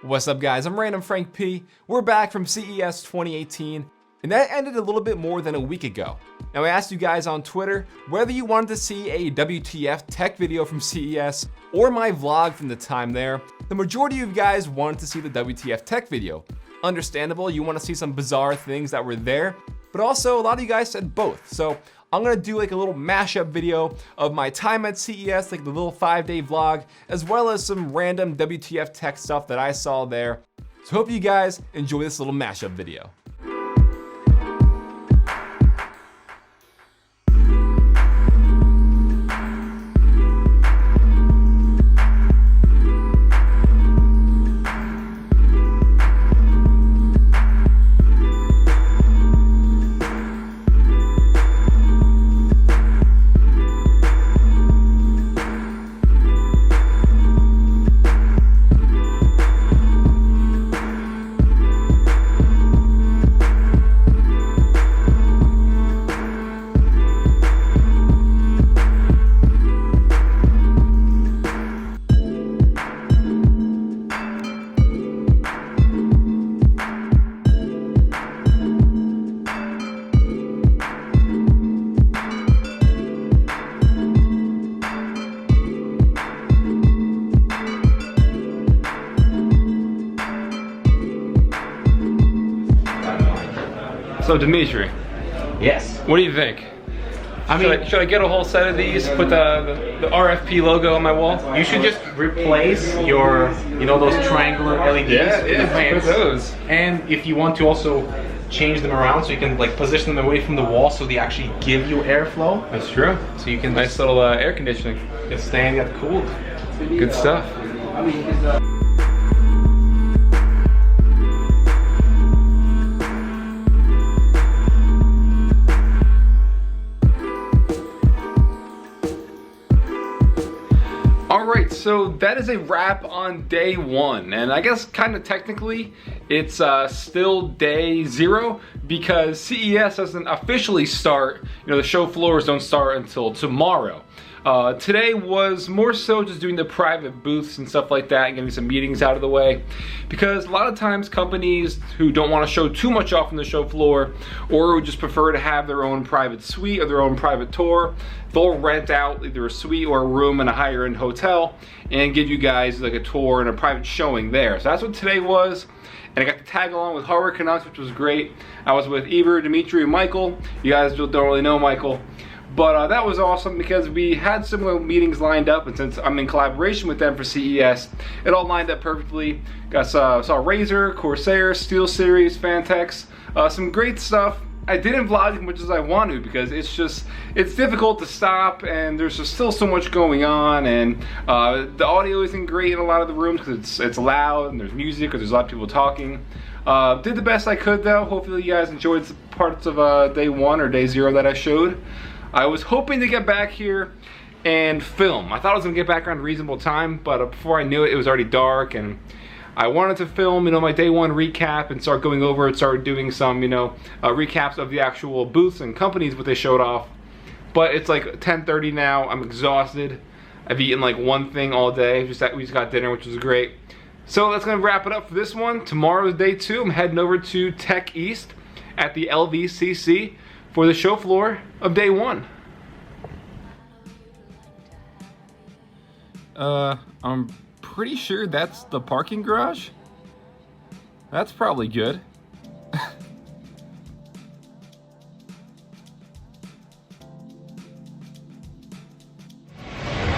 What's up guys, I'm Random Frank P. We're back from CES 2018, and that ended a little bit more than a week ago. Now I asked you guys on Twitter whether you wanted to see a WTF Tech video from CES or my vlog from the time there. The majority of you guys wanted to see the WTF Tech video. Understandable, you want to see some bizarre things that were there, but also a lot of you guys said both. So I'm gonna do like a little mashup video of my time at CES, like the little 5-day vlog, as well as some random WTF Tech stuff that I saw there. So hope you guys enjoy this little mashup video. So Dimitri, yes. What do you think? Should I get a whole set of these? Put the RFP logo on my wall? You should just replace your, those triangular LEDs with the fans. Put those. And if you want to also change them around so you can like position them away from the wall so they actually give you airflow. That's true. So you can nice little air conditioning. Just stay and get cooled. Good stuff. Alright, so that is a wrap on day one, and I guess kind of technically it's still day 0 because CES doesn't officially start, the show floors don't start until tomorrow. Today was more so just doing the private booths and stuff like that and getting some meetings out of the way, because a lot of times companies who don't want to show too much off on the show floor or who just prefer to have their own private suite or their own private tour, they'll rent out either a suite or a room in a higher end hotel and give you guys like a tour and a private showing there. So that's what today was. And I got to tag along with Hardware Canucks, which was great. I was with Eber, Dimitri, and Michael. You guys don't really know Michael. But that was awesome because we had similar meetings lined up, and since I'm in collaboration with them for CES, it all lined up perfectly. Saw Razer, Corsair, SteelSeries, Fantex, some great stuff. I didn't vlog as much as I want to because it's difficult to stop, and there's just still so much going on, and the audio isn't great in a lot of the rooms because it's loud and there's music or there's a lot of people talking. Did the best I could though. Hopefully you guys enjoyed some parts of day 1 or day 0 that I showed. I was hoping to get back here and film. I thought I was gonna get back around a reasonable time, but before I knew it, it was already dark, and I wanted to film, my day 1 recap and start going over it, start doing some, recaps of the actual booths and companies, what they showed off. But it's like 10:30 now. I'm exhausted. I've eaten like one thing all day. We just got dinner, which was great. So that's gonna wrap it up for this one. Tomorrow's day 2. I'm heading over to Tech East at the LVCC for the show floor of day 1. I'm pretty sure that's the parking garage. That's probably good.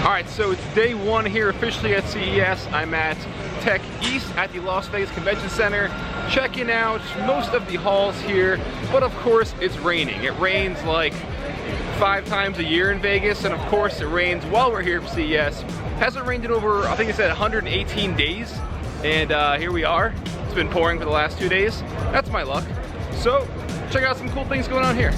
Alright, so it's day 1 here officially at CES. I'm at Tech East at the Las Vegas Convention Center, checking out most of the halls here, but of course it's raining. It rains like 5 times a year in Vegas, and of course it rains while we're here for CES. Hasn't rained in over, I think it said 118 days, and here we are. It's been pouring for the last 2 days. That's my luck. So check out some cool things going on here.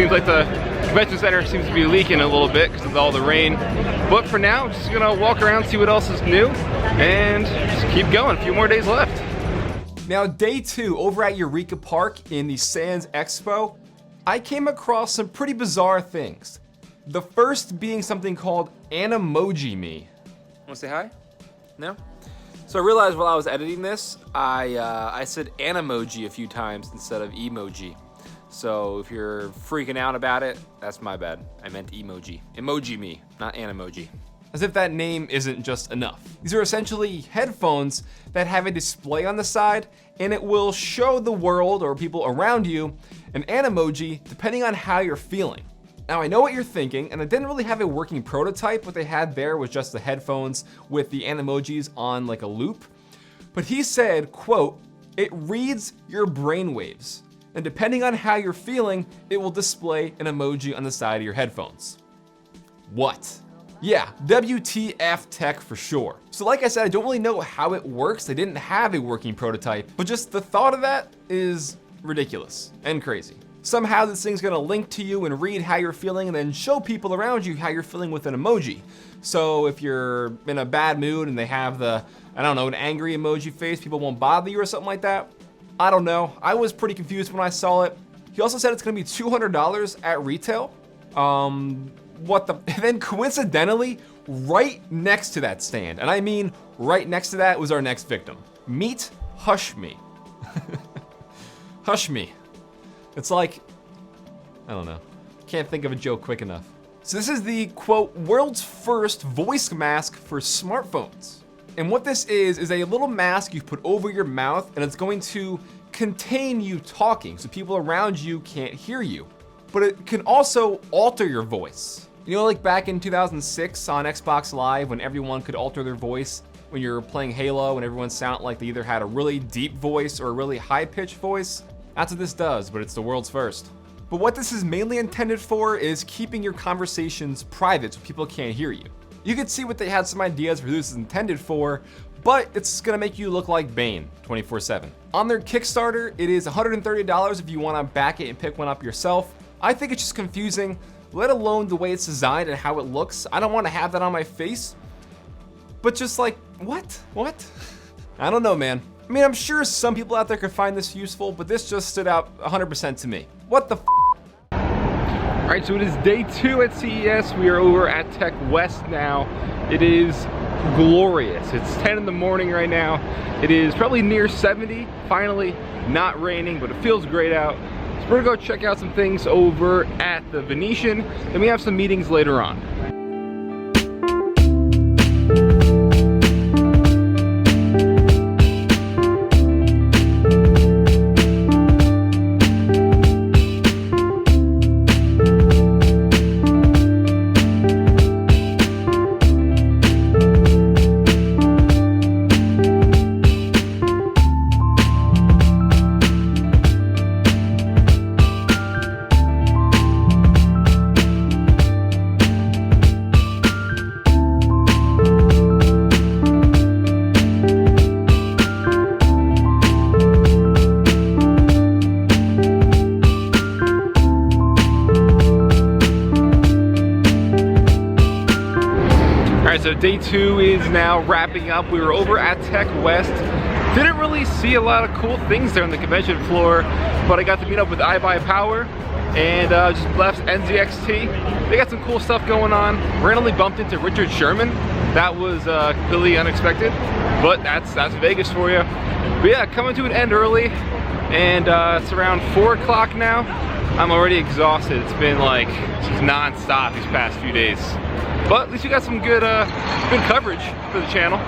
Seems like the convention center seems to be leaking a little bit because of all the rain. But for now, I'm just gonna walk around, see what else is new, and just keep going. A few more days left. Now, day 2 over at Eureka Park in the Sands Expo, I came across some pretty bizarre things. The first being something called Animoji Me. Wanna say hi? No? So I realized while I was editing this, I said Animoji a few times instead of emoji. So if you're freaking out about it, that's my bad. I meant emoji. Emoji Me, not Animoji. As if that name isn't just enough. These are essentially headphones that have a display on the side, and it will show the world or people around you an Animoji depending on how you're feeling. Now I know what you're thinking, and I didn't really have a working prototype. What they had there was just the headphones with the Animojis on like a loop. But he said, quote, "It reads your brainwaves, and depending on how you're feeling, it will display an emoji on the side of your headphones." What? Yeah, WTF Tech for sure. So like I said, I don't really know how it works. They didn't have a working prototype, but just the thought of that is ridiculous and crazy. Somehow this thing's gonna link to you and read how you're feeling and then show people around you how you're feeling with an emoji. So if you're in a bad mood and they have the, I don't know, an angry emoji face, people won't bother you or something like that. I don't know. I was pretty confused when I saw it. He also said it's gonna be $200 at retail. What the, and then coincidentally, right next to that stand, and I mean right next to that, was our next victim. Meet Hush Me. Hush Me. It's like, I don't know. Can't think of a joke quick enough. So this is the, quote, world's first voice mask for smartphones. And what this is a little mask you put over your mouth, and it's going to contain you talking so people around you can't hear you. But it can also alter your voice. You know, like back in 2006 on Xbox Live when everyone could alter their voice when you're playing Halo and everyone sounded like they either had a really deep voice or a really high-pitched voice? That's what this does, but it's the world's first. But what this is mainly intended for is keeping your conversations private so people can't hear you. You can see what they had some ideas for who this is intended for, but it's gonna make you look like Bane 24/7. On their Kickstarter, it is $130 if you wanna back it and pick one up yourself. I think it's just confusing, let alone the way it's designed and how it looks. I don't wanna have that on my face, but just like, what? I don't know, man. I mean, I'm sure some people out there could find this useful, but this just stood out 100% to me. What the f? All right, so it is day 2 at CES. We are over at Tech West now. It is glorious. It's 10 in the morning right now. It is probably near 70, finally not raining, but it feels great out. So we're gonna go check out some things over at the Venetian, and we have some meetings later on. So day 2 is now wrapping up. We were over at Tech West. Didn't really see a lot of cool things there on the convention floor, but I got to meet up with iBuyPower and just left NZXT. They got some cool stuff going on. Randomly bumped into Richard Sherman. That was completely unexpected, but that's Vegas for you. But yeah, coming to an end early, and it's around 4 o'clock now. I'm already exhausted. It's been like just non-stop these past few days. But at least we got some good coverage for the channel.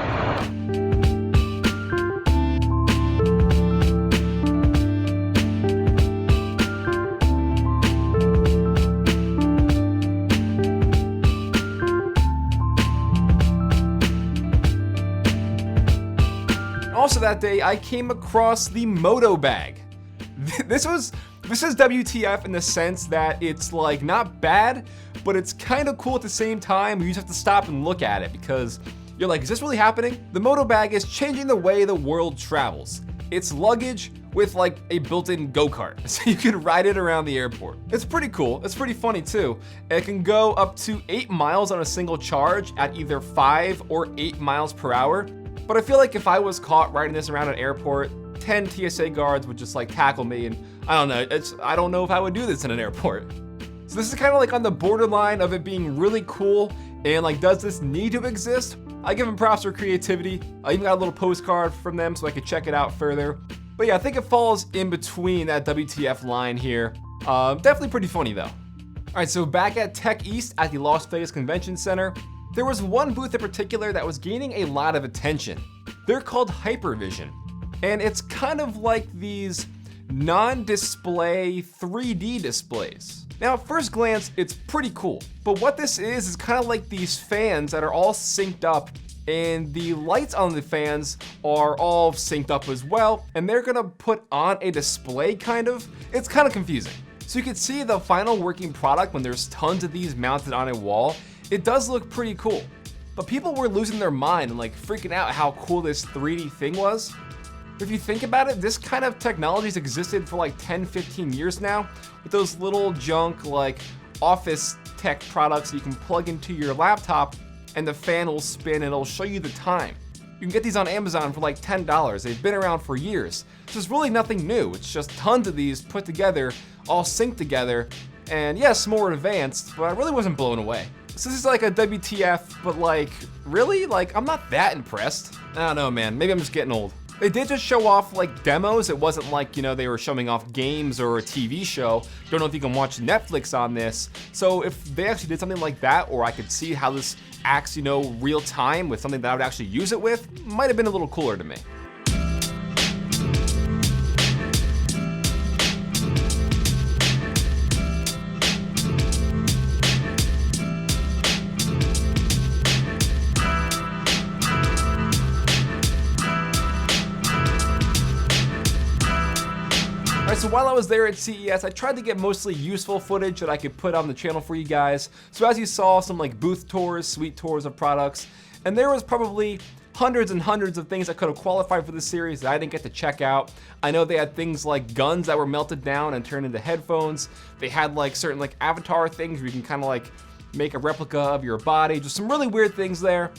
Also that day, I came across the Moto bag. This is WTF in the sense that it's like not bad, but it's kind of cool at the same time. You just have to stop and look at it because you're like, is this really happening? The Moto bag is changing the way the world travels. It's luggage with like a built-in go-kart, so you can ride it around the airport. It's pretty cool. It's pretty funny too. It can go up to 8 miles on a single charge at either 5 or 8 miles per hour. But I feel like if I was caught riding this around an airport, 10 TSA guards would just like tackle me, and I don't know. I don't know if I would do this in an airport. So this is kind of like on the borderline of it being really cool and like, does this need to exist? I give them props for creativity. I even got a little postcard from them so I could check it out further. But yeah, I think it falls in between that WTF line here. Definitely pretty funny though. All right, so back at Tech East at the Las Vegas Convention Center, there was one booth in particular that was gaining a lot of attention. They're called Hypervision, and it's kind of like these non-display 3D displays. Now, at first glance, it's pretty cool, but what this is kind of like these fans that are all synced up, and the lights on the fans are all synced up as well, and they're gonna put on a display kind of. It's kind of confusing. So you can see the final working product when there's tons of these mounted on a wall. It does look pretty cool, but people were losing their mind and like freaking out how cool this 3D thing was. If you think about it, this kind of technology's existed for like 10, 15 years now, with those little junk like office tech products you can plug into your laptop and the fan will spin and it'll show you the time. You can get these on Amazon for like $10. They've been around for years. So it's really nothing new. It's just tons of these put together, all synced together, and yes, more advanced, but I really wasn't blown away. So this is like a WTF, but like, really? Like, I'm not that impressed. I don't know, man. Maybe I'm just getting old. They did just show off like demos. It wasn't like, you know, they were showing off games or a TV show. Don't know if you can watch Netflix on this. So if they actually did something like that, or I could see how this acts, you know, real time with something that I would actually use it with, might have been a little cooler to me. So while I was there at CES, I tried to get mostly useful footage that I could put on the channel for you guys. So as you saw, some like booth tours, suite tours of products, and there was probably hundreds and hundreds of things that could have qualified for this series that I didn't get to check out. I know they had things like guns that were melted down and turned into headphones. They had like certain like avatar things where you can kind of like make a replica of your body. Just some really weird things there.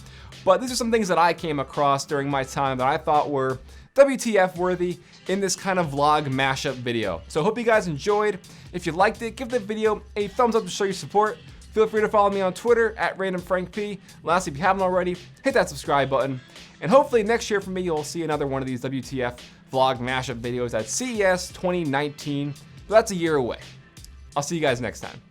But these are some things that I came across during my time that I thought were WTF worthy in this kind of vlog mashup video. So I hope you guys enjoyed. If you liked it, give the video a thumbs up to show your support. Feel free to follow me on Twitter at randomfrankp. Lastly, if you haven't already, hit that subscribe button. And hopefully next year from me, you'll see another one of these WTF vlog mashup videos at CES 2019. But that's a year away. I'll see you guys next time.